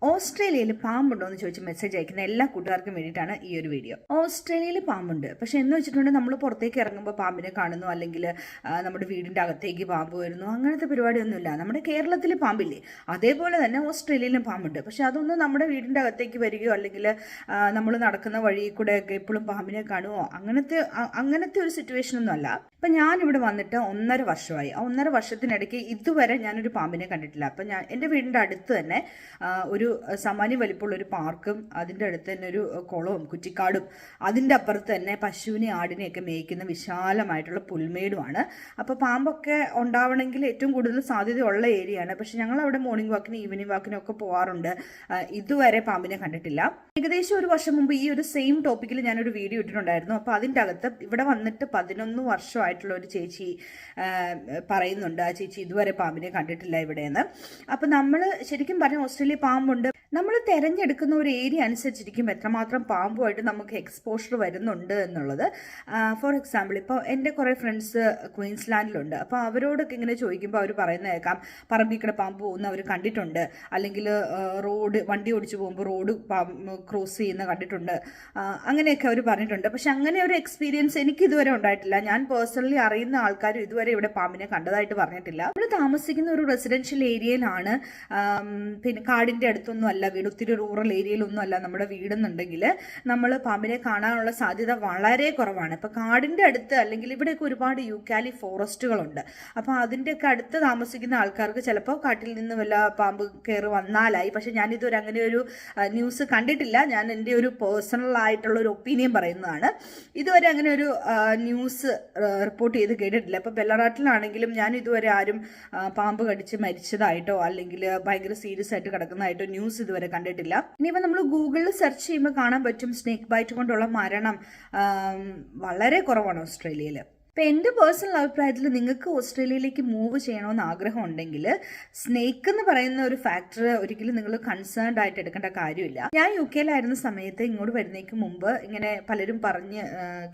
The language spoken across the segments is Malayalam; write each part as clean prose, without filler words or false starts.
ഓസ്ട്രേലിയയിൽ പാമ്പുണ്ടോ എന്ന് ചോദിച്ച് മെസ്സേജ് അയക്കുന്ന എല്ലാ കൂട്ടുകാർക്കും വേണ്ടിയിട്ടാണ് ഈ ഒരു വീഡിയോ. ഓസ്ട്രേലിയയിൽ പാമ്പുണ്ട്, പക്ഷെ എന്ന് വെച്ചിട്ടുണ്ടെങ്കിൽ നമ്മൾ പുറത്തേക്ക് ഇറങ്ങുമ്പോൾ പാമ്പിനെ കാണുന്നു, അല്ലെങ്കിൽ നമ്മുടെ വീടിൻ്റെ അകത്തേക്ക് പാമ്പ് വരുന്നു, അങ്ങനത്തെ പരിപാടിയൊന്നുമില്ല. നമ്മുടെ കേരളത്തിൽ പാമ്പില്ലേ, അതേപോലെ തന്നെ ഓസ്ട്രേലിയയിലും പാമ്പുണ്ട്. പക്ഷെ അതൊന്നും നമ്മുടെ വീടിൻ്റെ അകത്തേക്ക് വരികയോ അല്ലെങ്കിൽ നമ്മൾ നടക്കുന്ന വഴി കൂടെയൊക്കെ എപ്പോഴും പാമ്പിനെ കാണുമോ അങ്ങനത്തെ ഒരു സിറ്റുവേഷൻ ഒന്നും അല്ല. ഇപ്പം ഞാനിവിടെ വന്നിട്ട് 1.5 വർഷമായി. ആ 1.5 വർഷത്തിനിടയ്ക്ക് ഇതുവരെ ഞാനൊരു പാമ്പിനെ കണ്ടിട്ടില്ല. അപ്പം എൻ്റെ വീടിൻ്റെ അടുത്ത് തന്നെ ഒരു സാമാന്യ വലിപ്പമുള്ള ഒരു പാർക്കും, അതിൻ്റെ അടുത്ത് തന്നെ ഒരു കുളവും കുറ്റിക്കാടും, അതിൻ്റെ അപ്പുറത്ത് തന്നെ പശുവിനെ ആടിനെയൊക്കെ മേയ്ക്കുന്ന വിശാലമായിട്ടുള്ള പുൽമേടുമാണ്. അപ്പോൾ പാമ്പൊക്കെ ഉണ്ടാവണമെങ്കിൽ ഏറ്റവും കൂടുതൽ സാധ്യതയുള്ള ഏരിയയാണ്. പക്ഷെ ഞങ്ങൾ അവിടെ മോർണിംഗ് വാക്കിനും ഈവനിങ് വാക്കിനും ഒക്കെ പോകാറുണ്ട്. ഇതുവരെ പാമ്പിനെ കണ്ടിട്ടില്ല. ഏകദേശം ഒരു വർഷം മുമ്പ് ഈ ഒരു സെയിം ടോപ്പിക്കിൽ ഞാനൊരു വീഡിയോ ഇട്ടിട്ടുണ്ടായിരുന്നു. അപ്പോൾ അതിൻ്റെ അകത്ത് ഇവിടെ വന്നിട്ട് 11 വർഷമായിട്ടുള്ള ഒരു ചേച്ചി പറയുന്നുണ്ട്, ആ ചേച്ചി ഇതുവരെ പാമ്പിനെ കണ്ടിട്ടില്ല ഇവിടെയെന്ന്. അപ്പം നമ്മൾ ശരിക്കും പറഞ്ഞാൽ ഓസ്ട്രേലിയ പാമ്പുണ്ട്. നമ്മൾ തിരഞ്ഞെടുക്കുന്ന ഒരു ഏരിയ അനുസരിച്ചിരിക്കും എത്രമാത്രം പാമ്പുമായിട്ട് നമുക്ക് എക്സ്പോഷർ വരുന്നുണ്ട് എന്നുള്ളത്. ഫോർ എക്സാമ്പിൾ, ഇപ്പോൾ എൻ്റെ കുറേ ഫ്രണ്ട്സ് ക്വീൻസ്ലാൻഡിലുണ്ട്. അപ്പോൾ അവരോടൊക്കെ ഇങ്ങനെ ചോദിക്കുമ്പോൾ അവർ പറയുന്ന കേൾക്കാം, പറമ്പിക്കട പാമ്പ് പോകുന്ന അവർ കണ്ടിട്ടുണ്ട്, അല്ലെങ്കിൽ വണ്ടി ഓടിച്ചു പോകുമ്പോൾ റോഡ് ക്രോസ് ചെയ്യുന്ന കണ്ടിട്ടുണ്ട്, അങ്ങനെയൊക്കെ അവർ പറഞ്ഞിട്ടുണ്ട്. പക്ഷെ അങ്ങനെ ഒരു എക്സ്പീരിയൻസ് എനിക്ക് ഇതുവരെ ഉണ്ടായിട്ടില്ല. ഞാൻ പേഴ്സണലി അറിയുന്ന ആൾക്കാരും ഇതുവരെ ഇവിടെ പാമ്പിനെ കണ്ടതായിട്ട് പറഞ്ഞിട്ടില്ല. നമ്മൾ താമസിക്കുന്ന ഒരു റെസിഡൻഷ്യൽ ഏരിയയിലാണ്, പിന്നെ കാടിൻ്റെ അടുത്തൊന്നും അല്ല വീട്, ഒത്തിരി റൂറൽ ഏരിയയിലൊന്നും അല്ല നമ്മുടെ വീടെന്നുണ്ടെങ്കിൽ നമ്മൾ പാമ്പിനെ കാണാനുള്ള സാധ്യത വളരെ കുറവാണ്. ഇപ്പോൾ കാടിൻ്റെ അടുത്ത് അല്ലെങ്കിൽ ഇവിടെയൊക്കെ ഒരുപാട് യൂക്കാലി ഫോറസ്റ്റുകളുണ്ട്. അപ്പോൾ അതിൻ്റെയൊക്കെ അടുത്ത് താമസിക്കുന്ന ആൾക്കാർക്ക് ചിലപ്പോൾ കാട്ടിൽ നിന്ന് വല്ല പാമ്പ് കയറി വന്നാലായി. പക്ഷെ ഞാനിതൊരു അങ്ങനെ ഒരു ന്യൂസ് കണ്ടിട്ടില്ല. ഞാൻ എൻ്റെ ഒരു പേഴ്സണൽ ആയിട്ടുള്ള ഒരു ഒപ്പീനിയൻ പറയുന്നതാണ്. ഇതുവരെ അങ്ങനെ ഒരു ന്യൂസ് റിപ്പോർട്ട് ചെയ്ത് കേട്ടിട്ടില്ല. ഇപ്പോൾ ബെല്ലറാട്ടിലാണെങ്കിലും ഞാൻ ഇതുവരെ ആരും പാമ്പ് കടിച്ച് മരിച്ചതായിട്ടോ അല്ലെങ്കിൽ ഭയങ്കര സീരിയസ് ആയിട്ട് കിടക്കുന്നതായിട്ടോ ന്യൂസ് ഇതുവരെ കണ്ടിട്ടില്ല. ഇനിയിപ്പോൾ നമ്മൾ ഗൂഗിളിൽ സെർച്ച് ചെയ്യുമ്പോൾ കാണാൻ പറ്റും, സ്നേക്ക് ബൈറ്റ് കൊണ്ടുള്ള മരണം വളരെ കുറവാണ് ഓസ്ട്രേലിയയിൽ. ഇപ്പം എൻ്റെ പേഴ്സണൽ അഭിപ്രായത്തിൽ നിങ്ങൾക്ക് ഓസ്ട്രേലിയയിലേക്ക് മൂവ് ചെയ്യണമെന്ന് ആഗ്രഹം ഉണ്ടെങ്കിൽ സ്നേക്ക് എന്ന് പറയുന്ന ഒരു ഫാക്ടർ ഒരിക്കലും നിങ്ങൾ കൺസേൺഡ് ആയിട്ട് എടുക്കേണ്ട കാര്യമില്ല. ഞാൻ UK-ലായിരുന്ന സമയത്ത് ഇങ്ങോട്ട് വരുന്നതിന് മുമ്പ് ഇങ്ങനെ പലരും പറഞ്ഞ്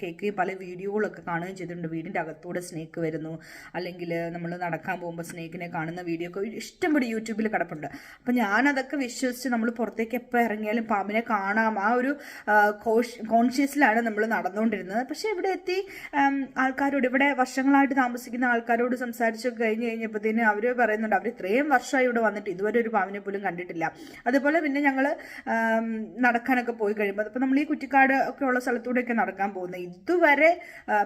കേൾക്കുകയും പല വീഡിയോകളൊക്കെ കാണുകയും ചെയ്തിട്ടുണ്ട്. വീടിൻ്റെ അകത്തൂടെ സ്നേക്ക് വരുന്നു, അല്ലെങ്കിൽ നമ്മൾ നടക്കാൻ പോകുമ്പോൾ സ്നേക്കിനെ കാണുന്ന വീഡിയോ ഒക്കെ ഇഷ്ടംപോലെ യൂട്യൂബിൽ കിടപ്പുണ്ട്. അപ്പം ഞാനതൊക്കെ വിശ്വസിച്ച് നമ്മൾ പുറത്തേക്ക് എപ്പോൾ ഇറങ്ങിയാലും പാമ്പിനെ കാണാം, ആ ഒരു കോൺഷ്യസിലാണ് നമ്മൾ നടന്നുകൊണ്ടിരുന്നത്. പക്ഷേ ഇവിടെ എത്തി ആൾക്കാരോട്, ഇവിടെ വർഷങ്ങളായിട്ട് താമസിക്കുന്ന ആൾക്കാരോട് സംസാരിച്ചൊക്കെ കഴിഞ്ഞപ്പോഴത്തേന് അവർ പറയുന്നുണ്ട് അവർ ഇത്രയും വർഷമായി ഇവിടെ വന്നിട്ട് ഇതുവരെ ഒരു പാമ്പിനെ പോലും കണ്ടിട്ടില്ല. അതുപോലെ പിന്നെ ഞങ്ങൾ നടക്കാനൊക്കെ പോയി കഴിയുമ്പോൾ, അപ്പോൾ നമ്മൾ ഈ കുറ്റിക്കാട് ഒക്കെ ഉള്ള സ്ഥലത്തൂടെയൊക്കെ നടക്കാൻ പോകുന്നത്, ഇതുവരെ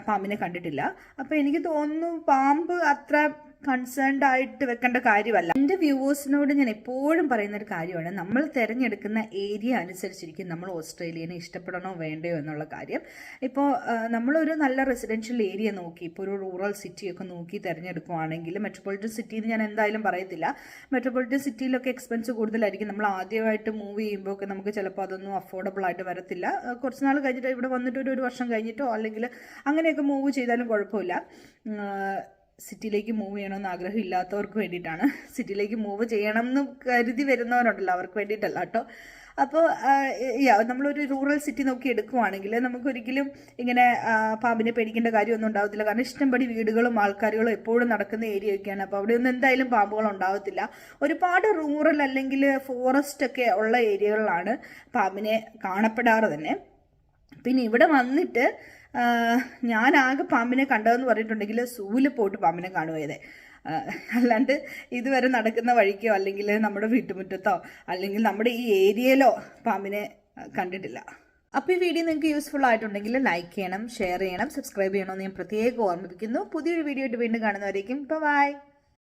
പാമ്പിനെ കണ്ടിട്ടില്ല. അപ്പോൾ എനിക്ക് തോന്നുന്നു പാമ്പ് അത്ര കൺസേൺഡ് ആയിട്ട് വെക്കേണ്ട കാര്യമല്ല. എൻ്റെ വ്യൂവേഴ്സിനോട് ഞാൻ എപ്പോഴും പറയുന്ന ഒരു കാര്യമാണ്, നമ്മൾ തിരഞ്ഞെടുക്കുന്ന ഏരിയ അനുസരിച്ചിരിക്കും നമ്മൾ ഓസ്ട്രേലിയനെ ഇഷ്ടപ്പെടണോ വേണ്ടയോ എന്നുള്ള കാര്യം. ഇപ്പോൾ നമ്മളൊരു നല്ല റെസിഡൻഷ്യൽ ഏരിയ നോക്കി, ഇപ്പോൾ ഒരു റൂറൽ സിറ്റിയൊക്കെ നോക്കി തിരഞ്ഞെടുക്കുവാണെങ്കിൽ, മെട്രോപൊളിറ്റൻ സിറ്റിയിൽ ഞാൻ എന്തായാലും പറയത്തില്ല, മെട്രോപൊളിറ്റൻ സിറ്റിയിലൊക്കെ എക്സ്പെൻസ് കൂടുതലായിരിക്കും. നമ്മൾ ആദ്യമായിട്ട് മൂവ് ചെയ്യുമ്പോൾ ഒക്കെ നമുക്ക് ചിലപ്പോൾ അതൊന്നും അഫോർഡബിൾ ആയിട്ട് വരത്തില്ല. കുറച്ച് നാൾ കഴിഞ്ഞിട്ട് ഇവിടെ വന്നിട്ട് ഒരു വർഷം കഴിഞ്ഞിട്ടോ അല്ലെങ്കിൽ അങ്ങനെയൊക്കെ മൂവ് ചെയ്താലും കുഴപ്പമില്ല. സിറ്റിയിലേക്ക് മൂവ് ചെയ്യണമെന്ന് ആഗ്രഹം ഇല്ലാത്തവർക്ക് വേണ്ടിയിട്ടാണ്. സിറ്റിയിലേക്ക് മൂവ് ചെയ്യണം എന്ന് കരുതി വരുന്നവരുണ്ടല്ലോ, അവർക്ക് വേണ്ടിയിട്ടല്ല കേട്ടോ. അപ്പോൾ നമ്മളൊരു റൂറൽ സിറ്റി നോക്കി എടുക്കുവാണെങ്കിൽ നമുക്കൊരിക്കലും ഇങ്ങനെ പാമ്പിനെ പേടിക്കേണ്ട കാര്യമൊന്നും ഉണ്ടാവത്തില്ല. കാരണം ഇഷ്ടംപടി വീടുകളും ആൾക്കാരുകളും എപ്പോഴും നടക്കുന്ന ഏരിയയൊക്കെയാണ്. അപ്പോൾ അവിടെയൊന്നും എന്തായാലും പാമ്പുകൾ ഉണ്ടാവത്തില്ല. ഒരുപാട് റൂറൽ അല്ലെങ്കിൽ ഫോറസ്റ്റ് ഒക്കെ ഉള്ള ഏരിയകളിലാണ് പാമ്പിനെ കാണപ്പെടാറ് തന്നെ. പിന്നെ ഇവിടെ വന്നിട്ട് ഞാൻ ആകെ പാമ്പിനെ കണ്ടതെന്ന് പറഞ്ഞിട്ടുണ്ടെങ്കിൽ സൂവിൽ പോയിട്ട് പാമ്പിനെ കാണുകയതേ, അല്ലാണ്ട് ഇതുവരെ നടക്കുന്ന വഴിക്കോ അല്ലെങ്കിൽ നമ്മുടെ വീട്ടുമുറ്റത്തോ അല്ലെങ്കിൽ നമ്മുടെ ഈ ഏരിയയിലോ പാമ്പിനെ കണ്ടിട്ടില്ല. അപ്പോൾ ഈ വീഡിയോ നിങ്ങൾക്ക് യൂസ്ഫുൾ ആയിട്ടുണ്ടെങ്കിൽ ലൈക്ക് ചെയ്യണം, ഷെയർ ചെയ്യണം, സബ്സ്ക്രൈബ് ചെയ്യണമെന്ന് ഞാൻ പ്രത്യേകം ഓർമ്മിപ്പിക്കുന്നു. പുതിയൊരു വീഡിയോ ആയിട്ട് വീണ്ടും കാണുന്നവരേക്കും ബൈ.